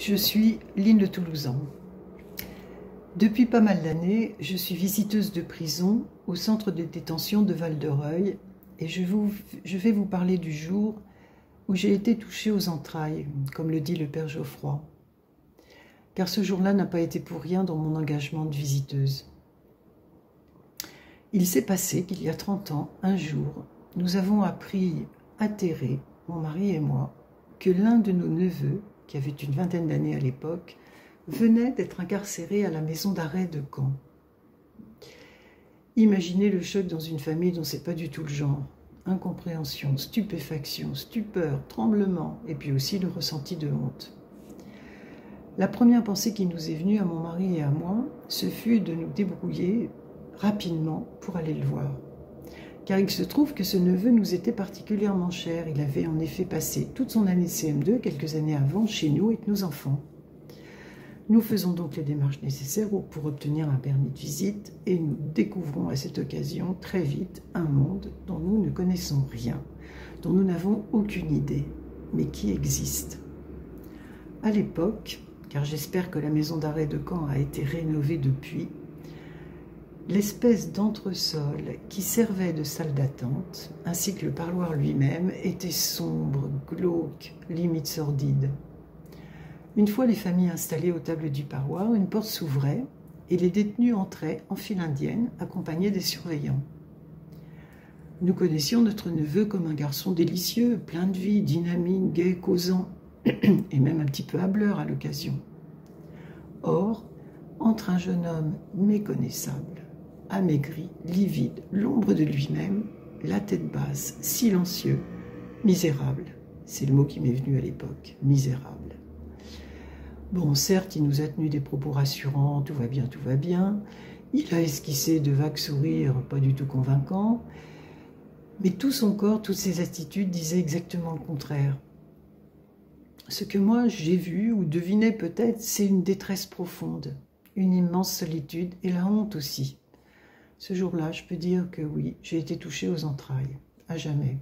Je suis Line Le Toulousan. Depuis pas mal d'années, je suis visiteuse de prison au centre de détention de Val-de-Reuil et je vais vous parler du jour où j'ai été touchée aux entrailles, comme le dit le père Geoffroy. Car ce jour-là n'a pas été pour rien dans mon engagement de visiteuse. Il s'est passé qu'il y a 30 ans, un jour, nous avons appris, atterrés, mon mari et moi, que l'un de nos neveux, qui avait une vingtaine d'années à l'époque, venait d'être incarcéré à la maison d'arrêt de Caen. Imaginez le choc dans une famille dont c'est pas du tout le genre. Incompréhension, stupéfaction, stupeur, tremblement, et puis aussi le ressenti de honte. La première pensée qui nous est venue à mon mari et à moi, ce fut de nous débrouiller rapidement pour aller le voir. Car il se trouve que ce neveu nous était particulièrement cher. Il avait en effet passé toute son année de CM2, quelques années avant, chez nous avec nos enfants. Nous faisons donc les démarches nécessaires pour obtenir un permis de visite et nous découvrons à cette occasion très vite un monde dont nous ne connaissons rien, dont nous n'avons aucune idée, mais qui existe. À l'époque, car j'espère que la maison d'arrêt de Caen a été rénovée depuis, l'espèce d'entresol qui servait de salle d'attente, ainsi que le parloir lui-même, était sombre, glauque, limite sordide. Une fois les familles installées aux tables du parloir, une porte s'ouvrait et les détenus entraient en file indienne, accompagnés des surveillants. Nous connaissions notre neveu comme un garçon délicieux, plein de vie, dynamique, gai, causant, et même un petit peu hâbleur à l'occasion. Or, entre un jeune homme méconnaissable, amaigri, livide, l'ombre de lui-même, la tête basse, silencieux, misérable. C'est le mot qui m'est venu à l'époque, misérable. Bon, certes, il nous a tenu des propos rassurants, tout va bien, tout va bien. Il a esquissé de vagues sourires, pas du tout convaincants. Mais tout son corps, toutes ses attitudes disaient exactement le contraire. Ce que moi j'ai vu ou deviné peut-être, c'est une détresse profonde, une immense solitude et la honte aussi. Ce jour-là, je peux dire que oui, j'ai été touchée aux entrailles, à jamais.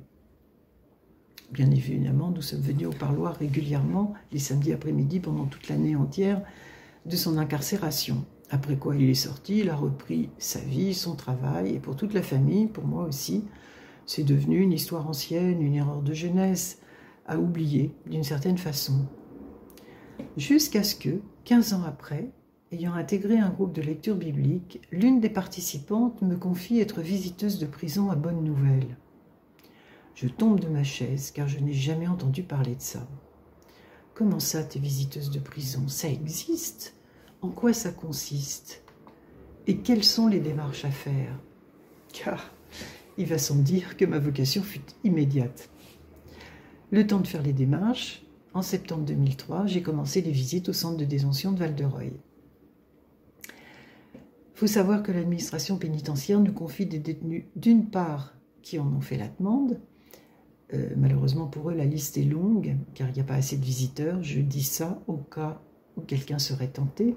Bien évidemment, nous sommes venus au parloir régulièrement, les samedis après-midi, pendant toute l'année entière de son incarcération. Après quoi il est sorti, il a repris sa vie, son travail, et pour toute la famille, pour moi aussi, c'est devenu une histoire ancienne, une erreur de jeunesse, à oublier d'une certaine façon. Jusqu'à ce que, 15 ans après, ayant intégré un groupe de lecture biblique, l'une des participantes me confie être visiteuse de prison à Bonne-Nouvelle. Je tombe de ma chaise car je n'ai jamais entendu parler de ça. Comment ça, t'es visiteuse de prison? Ça existe? En quoi ça consiste? Et quelles sont les démarches à faire? Car il va sans dire que ma vocation fut immédiate. Le temps de faire les démarches, en septembre 2003, j'ai commencé les visites au centre de détention de Val-de-Reuil. Il faut savoir que l'administration pénitentiaire nous confie des détenus, d'une part, qui en ont fait la demande. Malheureusement pour eux, la liste est longue, car il n'y a pas assez de visiteurs. Je dis ça au cas où quelqu'un serait tenté.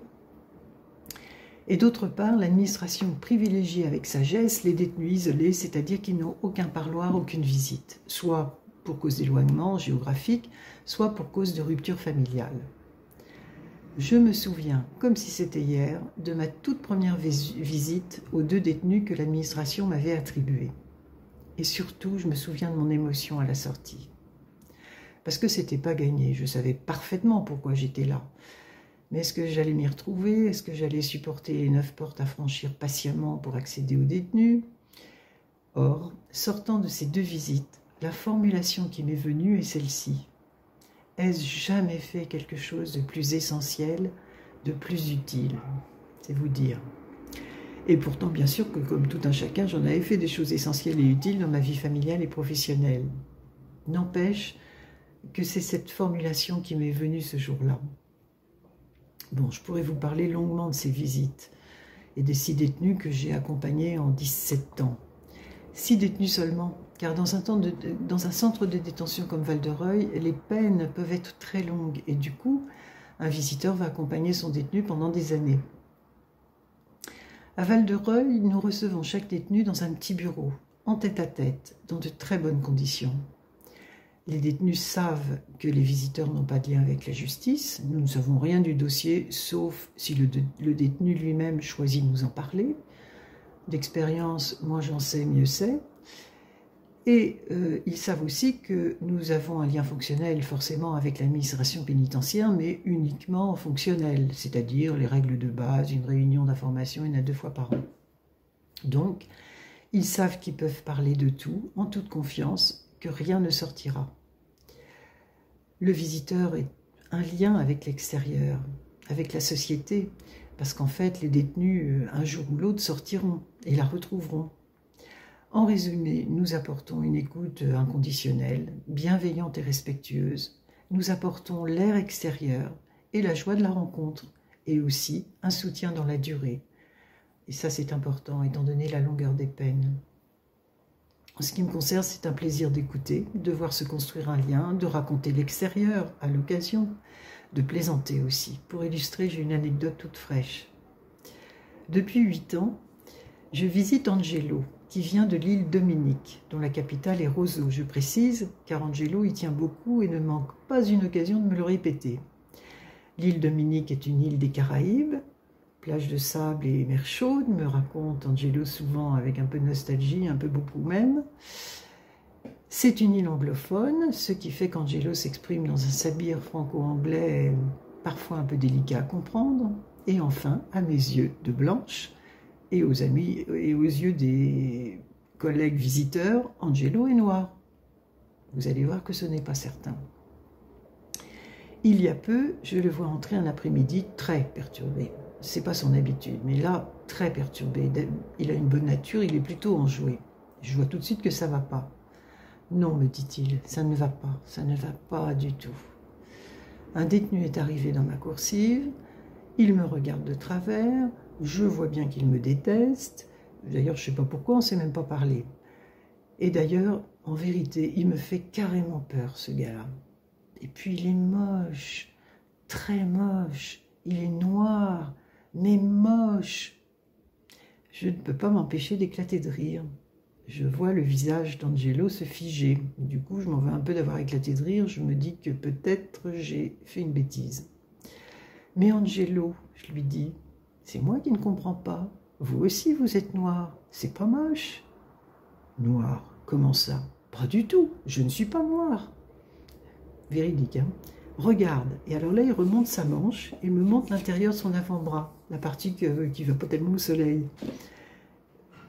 Et d'autre part, l'administration privilégie avec sagesse les détenus isolés, c'est-à-dire qui n'ont aucun parloir, aucune visite, soit pour cause d'éloignement géographique, soit pour cause de rupture familiale. Je me souviens, comme si c'était hier, de ma toute première visite aux 2 détenus que l'administration m'avait attribués. Et surtout, je me souviens de mon émotion à la sortie. Parce que c'était pas gagné, je savais parfaitement pourquoi j'étais là. Mais est-ce que j'allais m'y retrouver? Est-ce que j'allais supporter les 9 portes à franchir patiemment pour accéder aux détenus? Or, sortant de ces 2 visites, la formulation qui m'est venue est celle-ci. Ai-je jamais fait quelque chose de plus essentiel, de plus utile? C'est vous dire. Et pourtant, bien sûr que comme tout un chacun, j'en avais fait des choses essentielles et utiles dans ma vie familiale et professionnelle. N'empêche que c'est cette formulation qui m'est venue ce jour-là. Bon, je pourrais vous parler longuement de ces visites et des 6 détenus que j'ai accompagnés en 17 ans. 6 détenus seulement, car dans un centre de détention comme Val-de-Reuil, les peines peuvent être très longues et du coup, un visiteur va accompagner son détenu pendant des années. À Val-de-Reuil, nous recevons chaque détenu dans un petit bureau, en tête-à-tête, dans de très bonnes conditions. Les détenus savent que les visiteurs n'ont pas de lien avec la justice. Nous ne savons rien du dossier, sauf si le détenu lui-même choisit de nous en parler. D'expérience, moins j'en sais, mieux c'est. Et ils savent aussi que nous avons un lien fonctionnel forcément avec l'administration pénitentiaire, mais uniquement fonctionnel, c'est-à-dire les règles de base, une réunion d'information 1 à 2 fois par an. Donc, ils savent qu'ils peuvent parler de tout, en toute confiance, que rien ne sortira. Le visiteur est un lien avec l'extérieur, avec la société, parce qu'en fait, les détenus, un jour ou l'autre, sortiront et la retrouveront. En résumé, nous apportons une écoute inconditionnelle, bienveillante et respectueuse. Nous apportons l'air extérieur et la joie de la rencontre, et aussi un soutien dans la durée. Et ça, c'est important, étant donné la longueur des peines. En ce qui me concerne, c'est un plaisir d'écouter, de voir se construire un lien, de raconter l'extérieur à l'occasion, de plaisanter aussi. Pour illustrer, j'ai une anecdote toute fraîche. Depuis 8 ans, je visite Angelo, qui vient de l'île Dominique, dont la capitale est Roseau. Je précise, car Angelo y tient beaucoup et ne manque pas une occasion de me le répéter. L'île Dominique est une île des Caraïbes, plage de sable et mer chaude, me raconte Angelo souvent avec un peu de nostalgie, un peu beaucoup même. C'est une île anglophone, ce qui fait qu'Angelo s'exprime dans un sabir franco-anglais parfois un peu délicat à comprendre. Et enfin, à mes yeux de blanche, et aux amis et aux yeux des collègues visiteurs, Angelo est noir. Vous allez voir que ce n'est pas certain. Il y a peu, je le vois entrer un après-midi très perturbé. C'est pas son habitude, mais là, très perturbé. Il a une bonne nature, il est plutôt enjoué. Je vois tout de suite que ça ne va pas. Non, me dit-il, ça ne va pas du tout. Un détenu est arrivé dans ma coursive, il me regarde de travers, je vois bien qu'il me déteste. D'ailleurs, je ne sais pas pourquoi, on ne s'est même pas parlé. Et d'ailleurs, en vérité, il me fait carrément peur, ce gars-là. Et puis, il est moche, très moche. Il est noir, mais moche. Je ne peux pas m'empêcher d'éclater de rire. Je vois le visage d'Angelo se figer. Du coup, je m'en veux un peu d'avoir éclaté de rire. Je me dis que peut-être j'ai fait une bêtise. Mais Angelo, je lui dis, c'est moi qui ne comprends pas. Vous aussi, vous êtes noir. C'est pas moche. Noir, comment ça? Pas du tout, je ne suis pas noir. Véridique, hein? Regarde. Et alors là, il remonte sa manche et me montre l'intérieur de son avant-bras, la partie qui ne va pas tellement au soleil.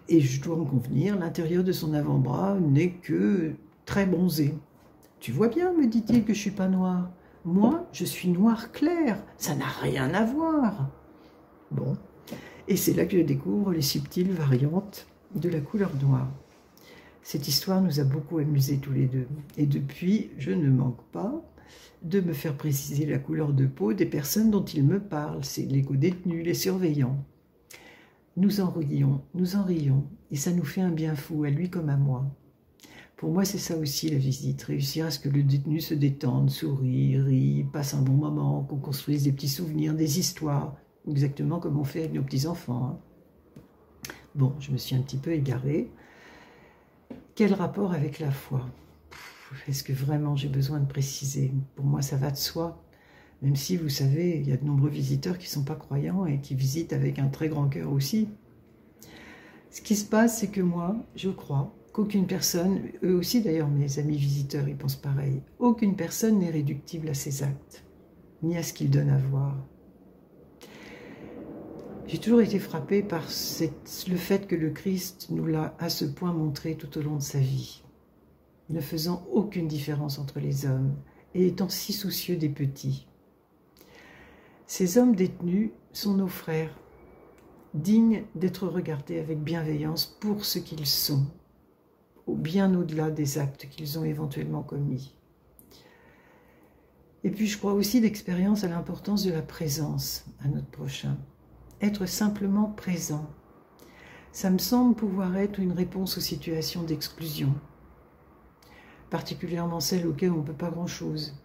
Et je dois en convenir, l'intérieur de son avant-bras n'est que très bronzé. Tu vois bien, me dit-il, que je ne suis pas noir. Moi, je suis noir clair, ça n'a rien à voir. Bon, et c'est là que je découvre les subtiles variantes de la couleur noire. Cette histoire nous a beaucoup amusés tous les deux. Et depuis, je ne manque pas de me faire préciser la couleur de peau des personnes dont il me parle. C'est les co-détenus, les surveillants. Nous en rions, et ça nous fait un bien fou, à lui comme à moi. Pour moi, c'est ça aussi la visite, réussir à ce que le détenu se détende, sourie, rit, passe un bon moment, qu'on construise des petits souvenirs, des histoires, exactement comme on fait avec nos petits-enfants. Hein. Bon, je me suis un petit peu égarée. Quel rapport avec la foi? Est-ce que vraiment j'ai besoin de préciser? Pour moi, ça va de soi. Même si, vous savez, il y a de nombreux visiteurs qui ne sont pas croyants et qui visitent avec un très grand cœur aussi. Ce qui se passe, c'est que moi, je crois qu'aucune personne, eux aussi d'ailleurs, mes amis visiteurs, ils pensent pareil, aucune personne n'est réductible à ses actes, ni à ce qu'il donne à voir. J'ai toujours été frappée par le fait que le Christ nous l'a à ce point montré tout au long de sa vie, ne faisant aucune différence entre les hommes et étant si soucieux des petits. Ces hommes détenus sont nos frères, dignes d'être regardés avec bienveillance pour ce qu'ils sont, bien au-delà des actes qu'ils ont éventuellement commis. Et puis je crois aussi d'expérience à l'importance de la présence à notre prochain. Être simplement présent. Ça me semble pouvoir être une réponse aux situations d'exclusion, particulièrement celles auxquelles on ne peut pas grand-chose.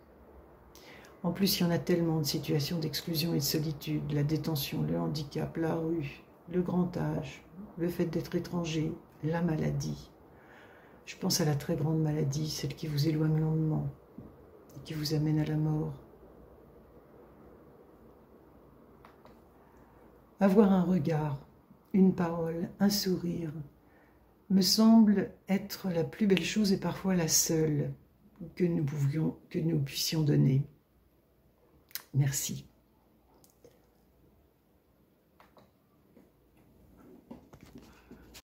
En plus, il y en a tellement de situations d'exclusion et de solitude, la détention, le handicap, la rue, le grand âge, le fait d'être étranger, la maladie. Je pense à la très grande maladie, celle qui vous éloigne lentement et qui vous amène à la mort. Avoir un regard, une parole, un sourire me semble être la plus belle chose et parfois la seule que nous puissions donner. Merci.